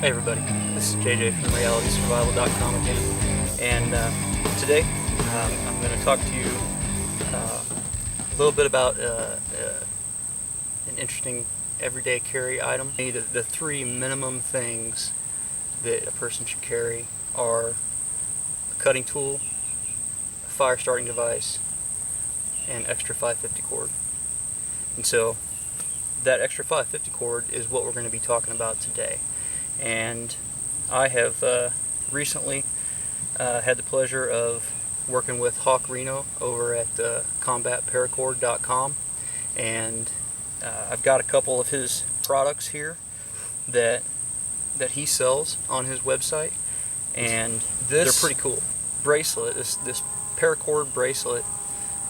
Hey everybody, this is JJ from realitysurvival.com again, and today I'm going to talk to you a little bit about an interesting everyday carry item. The three minimum things that a person should carry are a cutting tool, a fire starting device, and extra 550 cord. And so that extra 550 cord is what we're going to be talking about today. And I have recently had the pleasure of working with Hawk Reno over at combatparacord.com, and I've got a couple of his products here that he sells on his website, and they're pretty cool. Bracelet, this Paracord bracelet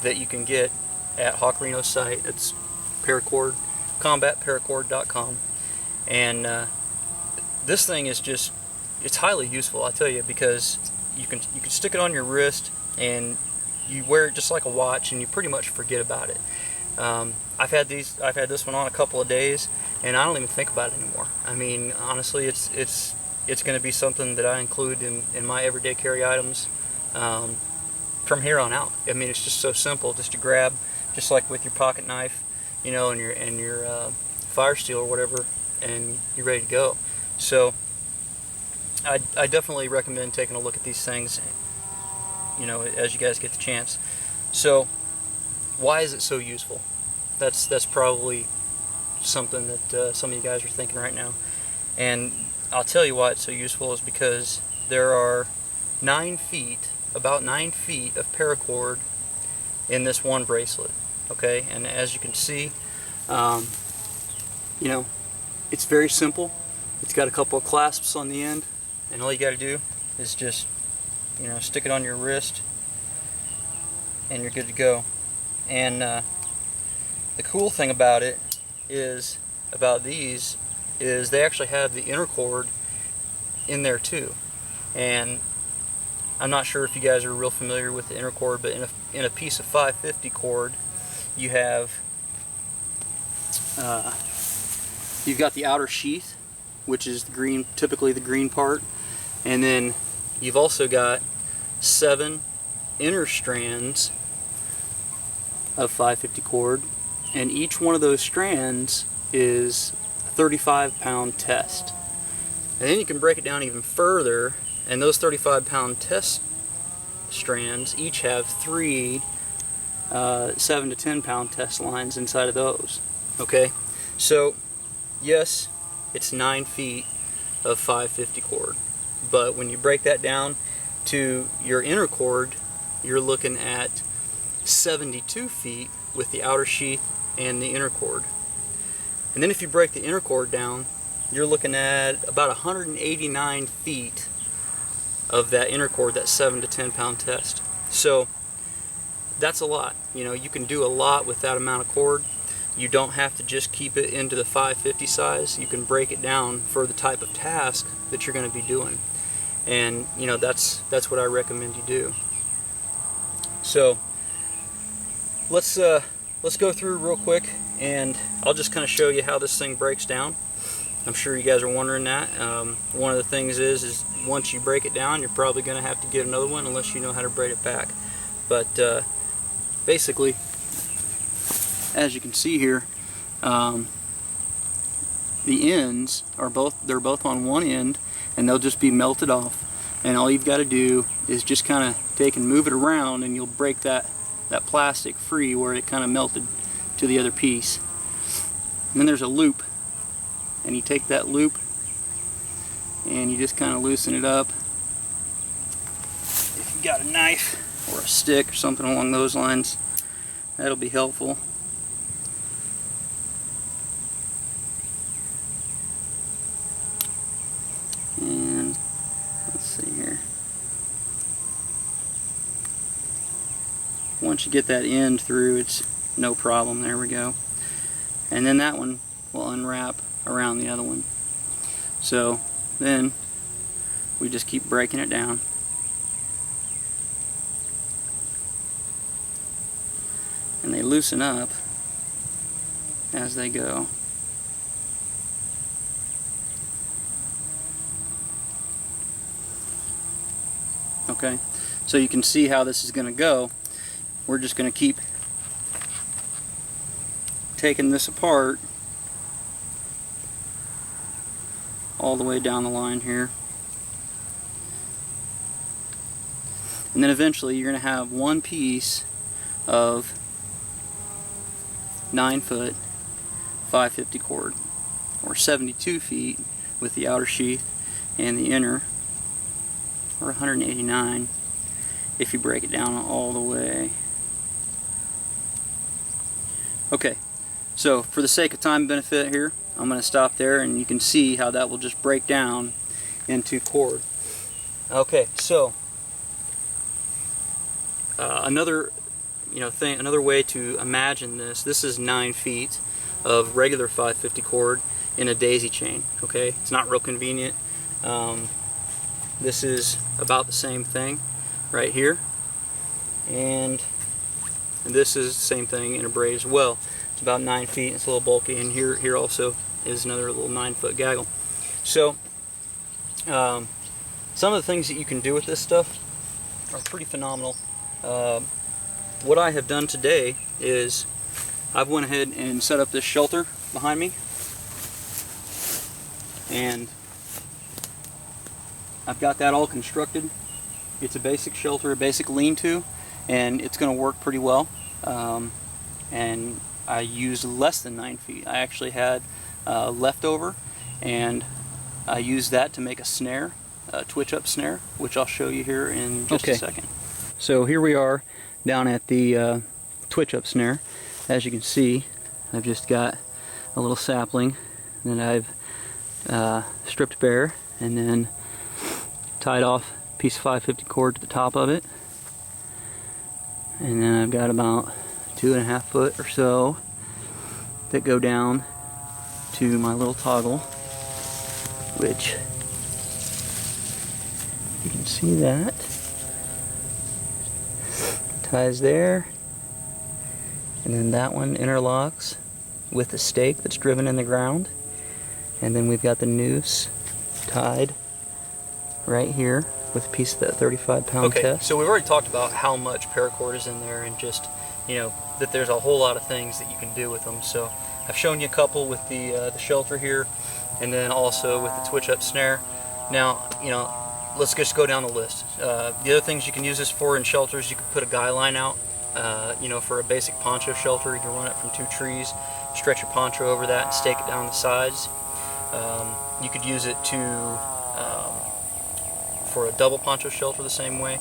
that you can get at Hawk Reno's site. It's Paracord, combatparacord.com, and this thing is just, it's highly useful, I tell you, because you can stick it on your wrist and you wear it just like a watch and you pretty much forget about it. I've had this one on a couple of days and I don't even think about it anymore. I mean, honestly, it's going to be something that I include in my everyday carry items from here on out. I mean, it's just so simple, just to grab, just like with your pocket knife, you know, and your fire steel or whatever, and you're ready to go. So I definitely recommend taking a look at these things, you know, as you guys get the chance. So why is it so useful? That's probably something that some of you guys are thinking right now. And I'll tell you why it's so useful is because there are about 9 feet of paracord in this one bracelet. Okay, and as you can see, you know, it's very simple. It's got a couple of clasps on the end, and all you got to do is just, you know, stick it on your wrist and you're good to go. And the cool thing about it is, about these, is they actually have the inner cord in there too. And I'm not sure if you guys are real familiar with the inner cord, but in a piece of 550 cord, you have you've got the outer sheath, which is the green, typically the green part, and then you've also got 7 inner strands of 550 cord, and each one of those strands is a 35-pound test. And then you can break it down even further, and those 35-pound test strands each have 3 7 to 10 pound test lines inside of those. Okay, so yes, it's 9 feet of 550 cord, but when you break that down to your inner cord, you're looking at 72 feet with the outer sheath and the inner cord. And then if you break the inner cord down, you're looking at about 189 feet of that inner cord, that 7 to 10 pound test. So that's a lot. You know, you can do a lot with that amount of cord. You don't have to just keep it into the 550 size. You can break it down for the type of task that you're going to be doing. And, you know, that's what I recommend you do. So let's go through real quick, and I'll just kind of show you how this thing breaks down. I'm sure you guys are wondering that. One of the things is once you break it down, you're probably going to have to get another one unless you know how to braid it back. But basically, as you can see here, the ends are both on one end, and they'll just be melted off. And all you've got to do is just kind of take and move it around, and you'll break that plastic free where it kind of melted to the other piece. And then there's a loop, and you take that loop and you just kind of loosen it up. If you've got a knife or a stick or something along those lines, that'll be helpful. And let's see here. Once you get that end through, it's no problem. There we go. And then that one will unwrap around the other one. So then we just keep breaking it down. And they loosen up as they go. Okay, so you can see how this is going to go. We're just going to keep taking this apart all the way down the line here. And then eventually you're going to have one piece of 9-foot 550 cord, or 72 feet with the outer sheath and the inner, or 189 if you break it down all the way. Okay, so for the sake of time benefit here, I'm going to stop there, and you can see how that will just break down into cord. Okay, so another another way to imagine this. This is 9 feet of regular 550 cord in a daisy chain. Okay, it's not real convenient. This is about the same thing right here, and this is the same thing in a braid as well. It's about 9 feet. It's a little bulky, and here also is another little 9-foot gaggle. So some of the things that you can do with this stuff are pretty phenomenal. What I have done today is I've went ahead and set up this shelter behind me, and I've got that all constructed. It's a basic shelter, a basic lean-to, and it's going to work pretty well. And I used less than 9 feet. I actually had leftover, and I used that to make a snare, a twitch-up snare, which I'll show you here in just a second. So here we are down at the twitch-up snare. As you can see, I've just got a little sapling that I've stripped bare, and then tied off a piece of 550 cord to the top of it. And then I've got about 2.5 foot or so that go down to my little toggle, which you can see that ties there, and then that one interlocks with the stake that's driven in the ground, and then we've got the noose tied right here with a piece of that 35-pound test. Okay, so we've already talked about how much paracord is in there, and just, you know, that there's a whole lot of things that you can do with them. So I've shown you a couple with the shelter here, and then also with the twitch-up snare. Now, you know, let's just go down the list. The other things you can use this for in shelters, you can put a guy line out. You know, for a basic poncho shelter, you can run it from 2 trees, stretch your poncho over that, and stake it down the sides. You could use it to for a double poncho shelter the same way.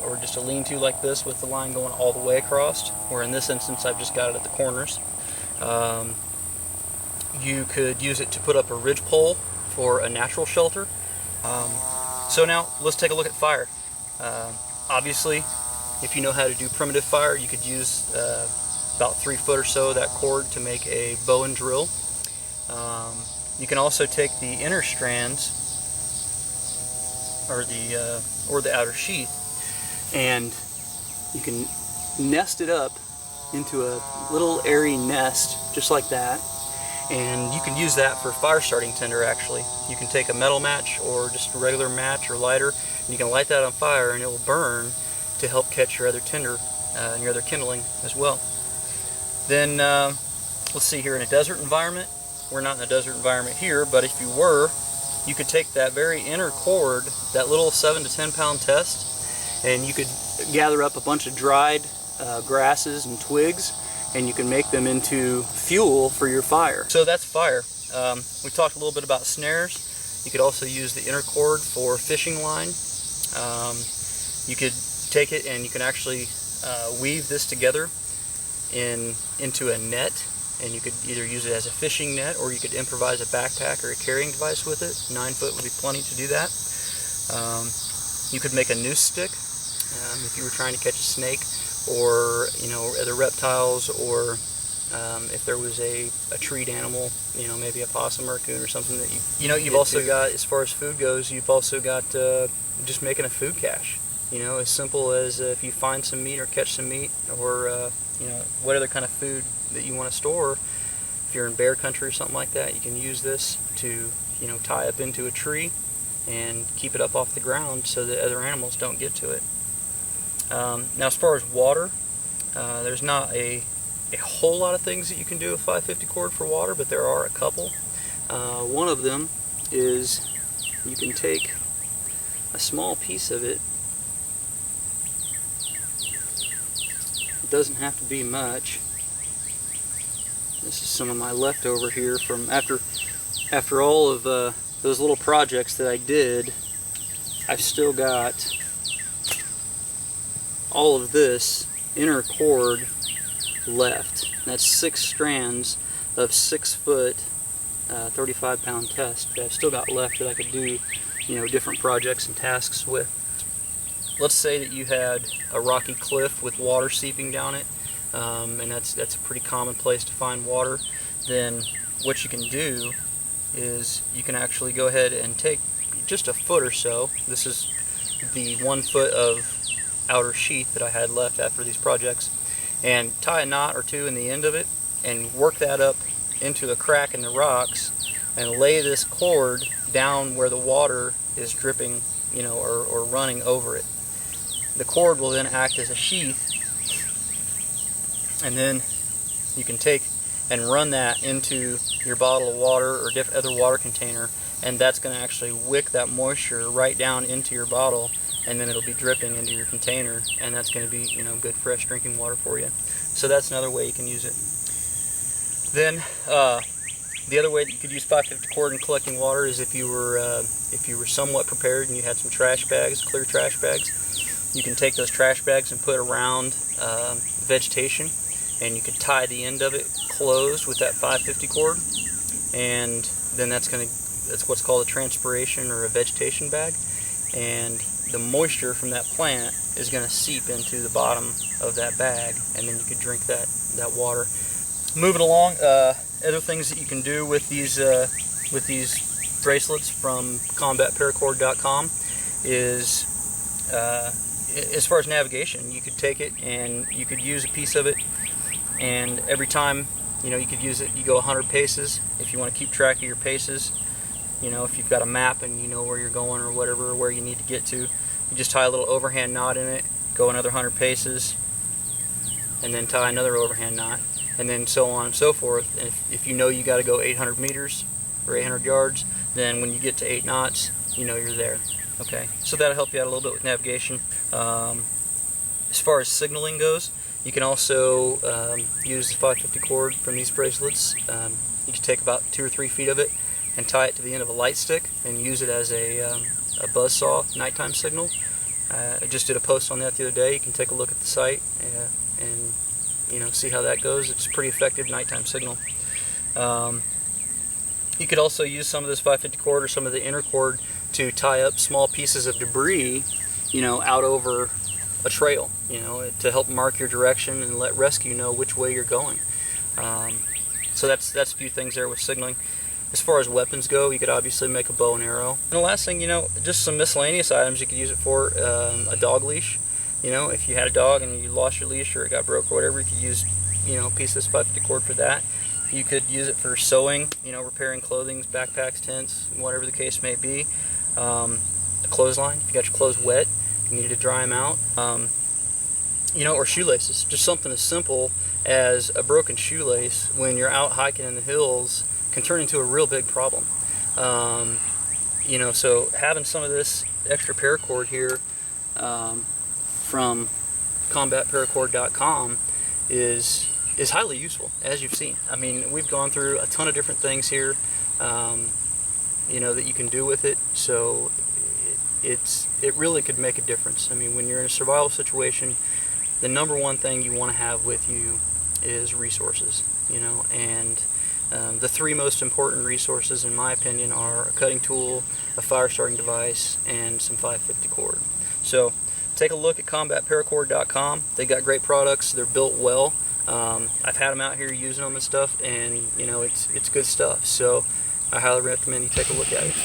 Or just a lean-to like this with the line going all the way across, where in this instance I've just got it at the corners. You could use it to put up a ridge pole for a natural shelter. So now let's take a look at fire. Obviously, if you know how to do primitive fire, you could use about 3 foot or so of that cord to make a bow and drill. You can also take the inner strands or the outer sheath, and you can nest it up into a little airy nest just like that, and you can use that for fire starting tinder. Actually, you can take a metal match or just a regular match or lighter, and you can light that on fire, and it will burn to help catch your other tinder and your other kindling as well. Then let's see, here in a desert environment, we're not in a desert environment here, but if you were, you could take that very inner cord, that little 7 to 10 pound test, and you could gather up a bunch of dried grasses and twigs, and you can make them into fuel for your fire. So that's fire. We talked a little bit about snares. You could also use the inner cord for fishing line. You could take it and you can actually weave this together into a net, and you could either use it as a fishing net, or you could improvise a backpack or a carrying device with it. 9 foot would be plenty to do that. You could make a noose stick if you were trying to catch a snake, or, you know, other reptiles, or if there was a treed animal, you know, maybe a possum or a coon or something that you've also got, as far as food goes, you've also got just making a food cache. You know, as simple as if you find some meat or catch some meat, or you know, what other kind of food that you want to store. If you're in bear country or something like that, you can use this to, you know, tie up into a tree and keep it up off the ground so that other animals don't get to it. Now, as far as water, there's not a whole lot of things that you can do with 550 cord for water, but there are a couple. One of them is you can take a small piece of it. It doesn't have to be much. This is some of my leftover here from after all of those little projects that I did. I've still got all of this inner cord left. That's 6 strands of 6 foot 35-pound test that I've still got left that I could do, you know, different projects and tasks with. Let's say that you had a rocky cliff with water seeping down it, and that's a pretty common place to find water. Then what you can do is you can actually go ahead and take just a foot or so. This is the 1 foot of outer sheath that I had left after these projects, and tie a knot or two in the end of it and work that up into a crack in the rocks and lay this cord down where the water is dripping, you know, or running over it. The cord will then act as a sheath, and then you can take and run that into your bottle of water or other water container, and that's going to actually wick that moisture right down into your bottle, and then it'll be dripping into your container, and that's going to be, you know, good fresh drinking water for you. So that's another way you can use it. Then the other way that you could use 550 cord in collecting water is if you were somewhat prepared and you had some trash bags, clear trash bags. You can take those trash bags and put around vegetation, and you could tie the end of it closed with that 550 cord, and then that's what's called a transpiration or a vegetation bag, and the moisture from that plant is going to seep into the bottom of that bag, and then you could drink that water. Moving along, other things that you can do with these bracelets from combatparacord.com is as far as navigation, you could take it and you could use a piece of it, and every time, you know, you could use it, you go 100 paces if you want to keep track of your paces. You know, if you've got a map and you know where you're going or whatever, or where you need to get to, you just tie a little overhand knot in it, go another 100 paces, and then tie another overhand knot, and then so on and so forth. And if you know you got to go 800 meters or 800 yards, then when you get to 8 knots, you know you're there. Okay, so that'll help you out a little bit with navigation. As far as signaling goes, you can also use the 550 cord from these bracelets. You can take about 2 or 3 feet of it and tie it to the end of a light stick and use it as a buzzsaw nighttime signal. I just did a post on that the other day. You can take a look at the site and you know, see how that goes. It's a pretty effective nighttime signal. You could also use some of this 550 cord or some of the inner cord to tie up small pieces of debris, you know, out over a trail, you know, to help mark your direction and let rescue know which way you're going. So that's a few things there with signaling. As far as weapons go, you could obviously make a bow and arrow. And the last thing, you know, just some miscellaneous items you could use it for. A dog leash. You know, if you had a dog and you lost your leash or it got broke or whatever, you could use, you know, a piece of this 550 cord for that. You could use it for sewing, you know, repairing clothing, backpacks, tents, whatever the case may be. A clothesline, if you got your clothes wet, you need to dry them out. You know, or shoelaces. Just something as simple as a broken shoelace when you're out hiking in the hills can turn into a real big problem. You know, so having some of this extra paracord here from combatparacord.com is highly useful, as you've seen. I mean, we've gone through a ton of different things here, you know, that you can do with it. So it really could make a difference. I mean, when you're in a survival situation, the number one thing you want to have with you is resources, you know, and the 3 most important resources, in my opinion, are a cutting tool, a fire starting device, and some 550 cord. So take a look at combatparacord.com. They got great products. They're built well. I've had them out here using them and stuff, and you know, it's good stuff. So I highly recommend you take a look at it.